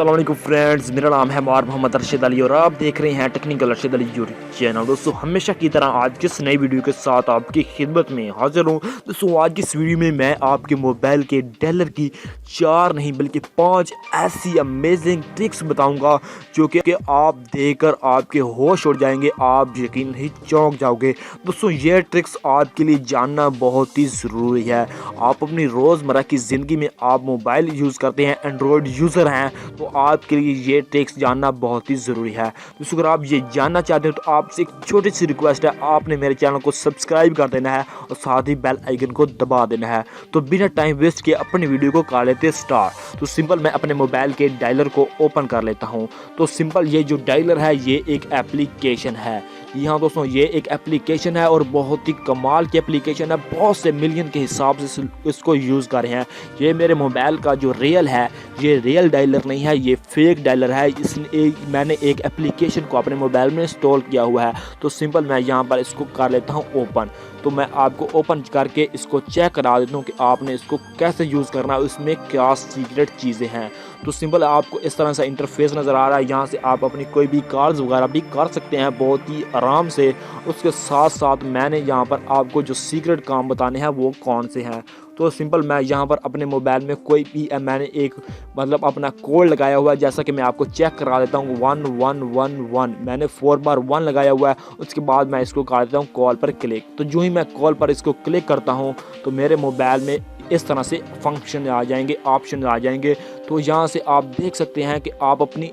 अस्सलाम वालेकुम फ्रेंड्स, मेरा नाम है मोहम्मद अरशद अली और आप देख रहे हैं technical Arshad Ali YouTube channel. दोस्तों हमेशा की तरह आज की इस नई वीडियो के साथ आपकी खिदमत में हाजिर हूँ। दोस्तों आज की इस वीडियो में मैं आपके मोबाइल के डायलर की 4 नहीं बल्कि 5 ऐसी अमेजिंग ट्रिक्स बताऊँगा जो कि आप देखकर आपके होश उड़ जाएंगे, आप यकीन नहीं चौंक जाओगे। दोस्तों ये ट्रिक्स आपके लिए जानना बहुत ही ज़रूरी है। आप अपनी रोज़मर्रा की ज़िंदगी में आप मोबाइल यूज़ करते हैं, एंड्रॉयड यूज़र हैं, तो आपके लिए ये ट्रिक्स जानना बहुत ही ज़रूरी है। दोस्तों अगर आप ये जानना चाहते हो तो आपसे एक छोटी सी रिक्वेस्ट है, आपने मेरे चैनल को सब्सक्राइब कर देना है और साथ ही बेल आइकन को दबा देना है। तो बिना टाइम वेस्ट किए अपनी वीडियो को कर लेते स्टार्ट। तो सिंपल मैं अपने मोबाइल के डायलर को ओपन कर लेता हूँ। तो सिंपल ये जो डायलर है ये एक एप्लीकेशन है। यहाँ दोस्तों ये एक एप्लीकेशन है और बहुत ही कमाल की एप्लीकेशन है, बहुत से मिलियन के हिसाब से इसको यूज़ कर रहे हैं। ये मेरे मोबाइल का जो रियल है ये रियल डायलर नहीं है, ये फेक डायलर है। मैंने एक एप्लीकेशन को अपने मोबाइल में इंस्टॉल किया हुआ है। तो सिंपल मैं यहाँ पर इसको कर लेता हूँ ओपन। तो मैं आपको ओपन करके इसको चेक करा देता हूँ कि आपने इसको कैसे यूज़ करना है, उसमें क्या सीक्रेट चीज़ें हैं। तो सिंपल आपको इस तरह से इंटरफेस नज़र आ रहा है। यहाँ से आप अपनी कोई भी कॉल्स वगैरह भी कर सकते हैं बहुत ही आराम से। उसके साथ साथ मैंने यहाँ पर आपको जो सीक्रेट काम बताने हैं वो कौन से हैं। तो सिंपल मैं यहाँ पर अपने मोबाइल में कोई भी मैंने एक अपना कोड लगाया हुआ है, जैसा कि मैं आपको चेक करा देता हूँ 1111 मैंने 4 बार 1 लगाया हुआ है। उसके बाद मैं इसको कर देता हूँ कॉल पर क्लिक। तो जो ही मैं कॉल पर इसको क्लिक करता हूँ तो मेरे मोबाइल में इस तरह से फंक्शन आ जाएंगे, ऑप्शन आ जाएंगे। तो यहाँ से आप देख सकते हैं कि आप अपनी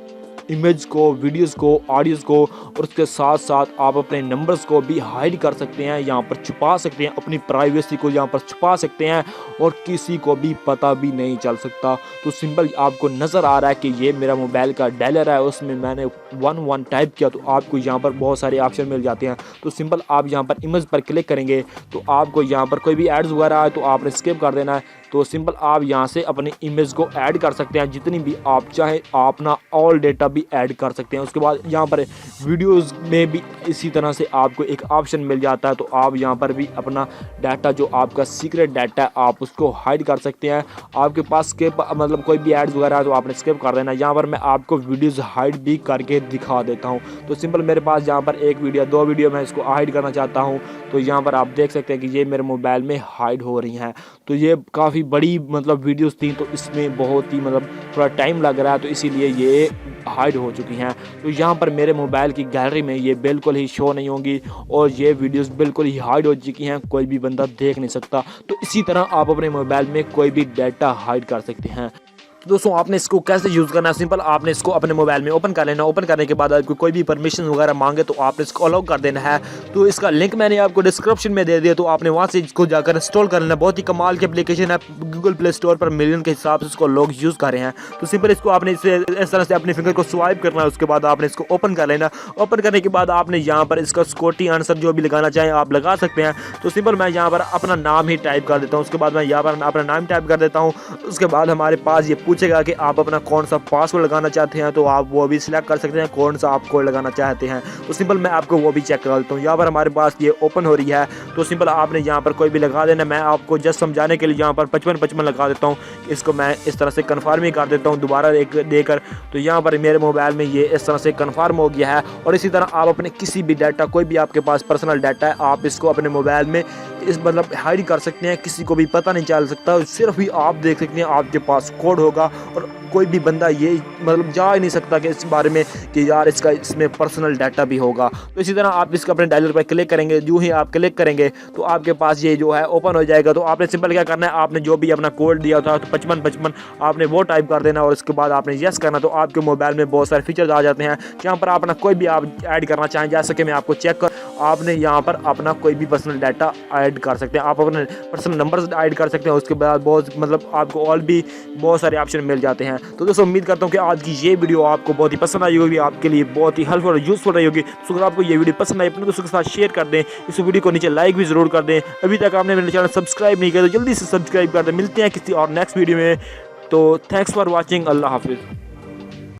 इमेज को, वीडियोस को, ऑडियोज़ को और उसके साथ साथ आप अपने नंबर्स को भी हाइड कर सकते हैं, यहाँ पर छुपा सकते हैं, अपनी प्राइवेसी को यहाँ पर छुपा सकते हैं और किसी को भी पता भी नहीं चल सकता। तो सिंपल आपको नज़र आ रहा है कि ये मेरा मोबाइल का डायलर है, उसमें मैंने 11 टाइप किया तो आपको यहाँ पर बहुत सारे ऑप्शन मिल जाते हैं। तो सिंपल आप यहाँ पर इमेज पर क्लिक करेंगे तो आपको यहाँ पर कोई भी एड्स वगैरह है तो आपने स्किप कर देना है। तो सिंपल आप यहाँ से अपनी इमेज को ऐड कर सकते हैं, जितनी भी आप चाहें आप अपना ऑल डेटा भी ऐड कर सकते हैं। उसके बाद यहाँ पर वीडियोस में भी इसी तरह से आपको एक ऑप्शन मिल जाता है। तो आप यहाँ पर भी अपना डाटा जो आपका सीक्रेट डाटा है आप उसको हाइड कर सकते हैं। आपके पास स्किप कोई भी एड्स वगैरह है तो आपने स्किप कर देना। यहाँ पर मैं आपको वीडियोज़ हाइड भी करके दिखा देता हूँ। तो सिंपल मेरे पास यहाँ पर एक वीडियो, 2 वीडियो मैं इसको हाइड करना चाहता हूँ। तो यहाँ पर आप देख सकते हैं कि ये मेरे मोबाइल में हाइड हो रही हैं। तो ये काफ़ी बड़ी वीडियोस थी तो इसमें बहुत ही थोड़ा टाइम लग रहा है, तो इसीलिए ये हाइड हो चुकी हैं। तो यहाँ पर मेरे मोबाइल की गैलरी में ये बिल्कुल ही शो नहीं होंगी और ये वीडियोस बिल्कुल ही हाइड हो चुकी हैं, कोई भी बंदा देख नहीं सकता। तो इसी तरह आप अपने मोबाइल में कोई भी डाटा हाइड कर सकते हैं। तो दोस्तों आपने इसको कैसे यूज़ करना है, सिंपल आपने इसको अपने मोबाइल में ओपन कर लेना। ओपन करने के बाद आपको कोई भी परमिशन वगैरह मांगे तो आपने इसको अलाउ कर देना है। तो इसका लिंक मैंने आपको डिस्क्रिप्शन में दे दिया, तो आपने वहाँ से इसको जाकर इंस्टॉल कर लेना। बहुत ही कमाल की एप्लीकेशन है, गूगल प्ले स्टोर पर मिलियन के हिसाब से इसको लोग यूज़ कर रहे हैं। तो सिंपल इसको आपने इस तरह से अपने फिंगर को स्वाइप करना है। उसके बाद आपने इसको ओपन कर लेना। ओपन करने के बाद आपने यहाँ पर इसका सिक्योरिटी आंसर जो भी लगाना चाहें आप लगा सकते हैं। तो सिंपल मैं यहाँ पर अपना नाम ही टाइप कर देता हूँ। उसके बाद मैं यहाँ पर अपना नाम टाइप कर देता हूँ। उसके बाद हमारे पास ये पूछेगा कि आप अपना कौन सा पासवर्ड लगाना चाहते हैं, तो आप वो भी सिलेक्ट कर सकते हैं कौन सा आप कोड लगाना चाहते हैं। तो सिंपल मैं आपको वो भी चेक करा देता हूँ। यहाँ पर हमारे पास ये ओपन हो रही है। तो सिंपल आपने यहाँ पर कोई भी लगा देना। मैं आपको जस्ट समझाने के लिए यहाँ पर 55 लगा देता हूँ। इसको मैं इस तरह से कन्फर्म ही कर देता हूँ दोबारा देकर। तो यहाँ पर मेरे मोबाइल में ये इस तरह से कन्फर्म हो गया है। और इसी तरह आप अपने किसी भी डाटा, कोई भी आपके पास पर्सनल डाटा है, आप इसको अपने मोबाइल में हाइड कर सकते हैं, किसी को भी पता नहीं चल सकता। सिर्फ ही आप देख सकते हैं, आपके पास कोड होगा और कोई भी बंदा ये जा ही नहीं सकता कि इस बारे में कि यार इसमें पर्सनल डाटा भी होगा। तो इसी तरह आप इसका अपने डायलर पर क्लिक करेंगे। जो ही आप क्लिक करेंगे तो आपके पास ये जो है ओपन हो जाएगा। तो आपने सिंपल क्या करना है, आपने जो भी अपना कोड दिया था तो 55 आपने वो टाइप कर देना और उसके बाद आपने यस करना। तो आपके मोबाइल में बहुत सारे फीचर्स आ जाते हैं जहाँ पर आप अपना कोई भी आप ऐड करना चाहें, जैसे कि मैं आपको चेक कर, आपने यहाँ पर अपना कोई भी पर्सनल डाटा ऐड कर सकते हैं, आप अपने पर्सनल नंबर ऐड कर सकते हैं। उसके बाद बहुत आपको और भी बहुत सारे ऑप्शन मिल जाते हैं। तो दोस्तों उम्मीद करता हूँ कि आज की ये वीडियो आपको बहुत ही पसंद आई होगी, आपके लिए बहुत ही हेल्पफुल और यूजफुल रही होगी। तो अगर आपको ये वीडियो पसंद आई अपने दोस्तों के साथ शेयर कर दें, इस वीडियो को नीचे लाइक भी ज़रूर कर दें। अभी तक आपने मेरे चैनल सब्सक्राइब नहीं किया तो जल्दी से सब्सक्राइब कर दें। मिलते हैं किसी और नेक्स्ट वीडियो में। तो थैंक्स फॉर वॉचिंग। अल्लाह हाफिज़।